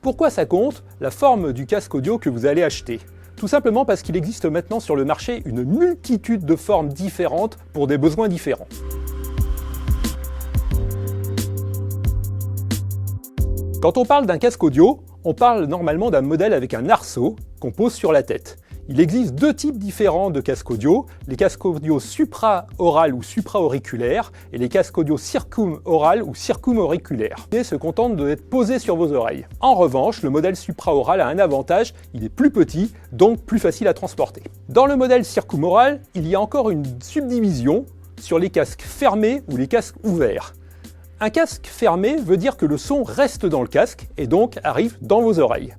Pourquoi ça compte, la forme du casque audio que vous allez acheter? Tout simplement parce qu'il existe maintenant sur le marché une multitude de formes différentes pour des besoins différents. Quand on parle d'un casque audio, on parle normalement d'un modèle avec un arceau qu'on pose sur la tête. Il existe deux types différents de casques audio, les casques audio supra-oral ou supra-auriculaires et les casques audio circum-oral ou circum-auriculaires. Ils se contentent d'être posés sur vos oreilles. En revanche, le modèle supra-oral a un avantage, il est plus petit, donc plus facile à transporter. Dans le modèle circum-oral, il y a encore une subdivision sur les casques fermés ou les casques ouverts. Un casque fermé veut dire que le son reste dans le casque et donc arrive dans vos oreilles.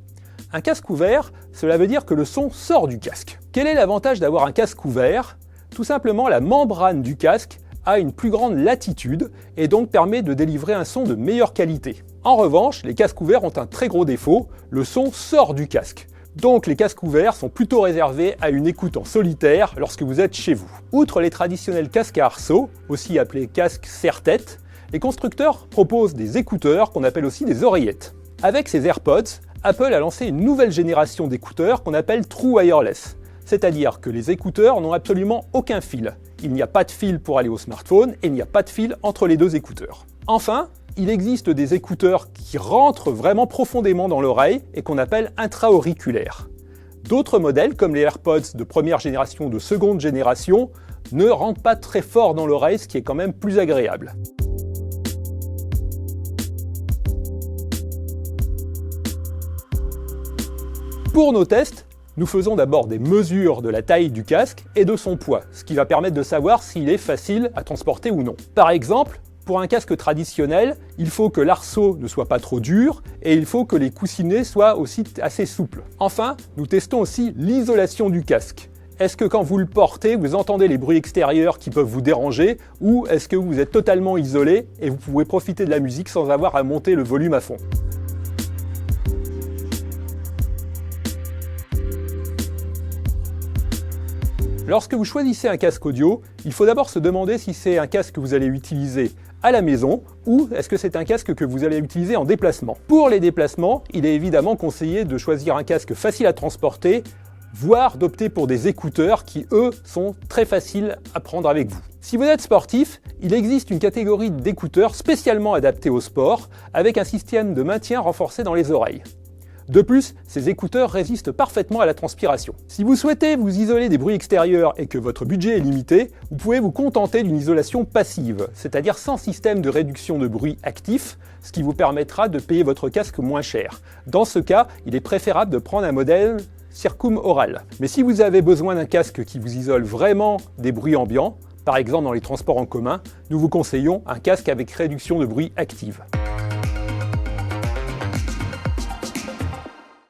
Un casque ouvert, cela veut dire que le son sort du casque. Quel est l'avantage d'avoir un casque ouvert? Tout simplement, la membrane du casque a une plus grande latitude et donc permet de délivrer un son de meilleure qualité. En revanche, les casques ouverts ont un très gros défaut, le son sort du casque. Donc les casques ouverts sont plutôt réservés à une écoute en solitaire lorsque vous êtes chez vous. Outre les traditionnels casques à arceaux, aussi appelés casques serre-tête, les constructeurs proposent des écouteurs qu'on appelle aussi des oreillettes. Avec ces AirPods, Apple a lancé une nouvelle génération d'écouteurs qu'on appelle True Wireless. C'est-à-dire que les écouteurs n'ont absolument aucun fil. Il n'y a pas de fil pour aller au smartphone et il n'y a pas de fil entre les deux écouteurs. Enfin, il existe des écouteurs qui rentrent vraiment profondément dans l'oreille et qu'on appelle intra-auriculaires. D'autres modèles, comme les AirPods de première génération ou de seconde génération, ne rentrent pas très fort dans l'oreille, ce qui est quand même plus agréable. Pour nos tests, nous faisons d'abord des mesures de la taille du casque et de son poids, ce qui va permettre de savoir s'il est facile à transporter ou non. Par exemple, pour un casque traditionnel, il faut que l'arceau ne soit pas trop dur et il faut que les coussinets soient aussi assez souples. Enfin, nous testons aussi l'isolation du casque. Est-ce que quand vous le portez, vous entendez les bruits extérieurs qui peuvent vous déranger ou est-ce que vous êtes totalement isolé et vous pouvez profiter de la musique sans avoir à monter le volume à fond? Lorsque vous choisissez un casque audio, il faut d'abord se demander si c'est un casque que vous allez utiliser à la maison ou est-ce que c'est un casque que vous allez utiliser en déplacement. Pour les déplacements, il est évidemment conseillé de choisir un casque facile à transporter, voire d'opter pour des écouteurs qui, eux, sont très faciles à prendre avec vous. Si vous êtes sportif, il existe une catégorie d'écouteurs spécialement adaptés au sport, avec un système de maintien renforcé dans les oreilles. De plus, ces écouteurs résistent parfaitement à la transpiration. Si vous souhaitez vous isoler des bruits extérieurs et que votre budget est limité, vous pouvez vous contenter d'une isolation passive, c'est-à-dire sans système de réduction de bruit actif, ce qui vous permettra de payer votre casque moins cher. Dans ce cas, il est préférable de prendre un modèle circum-oral. Mais si vous avez besoin d'un casque qui vous isole vraiment des bruits ambiants, par exemple dans les transports en commun, nous vous conseillons un casque avec réduction de bruit active.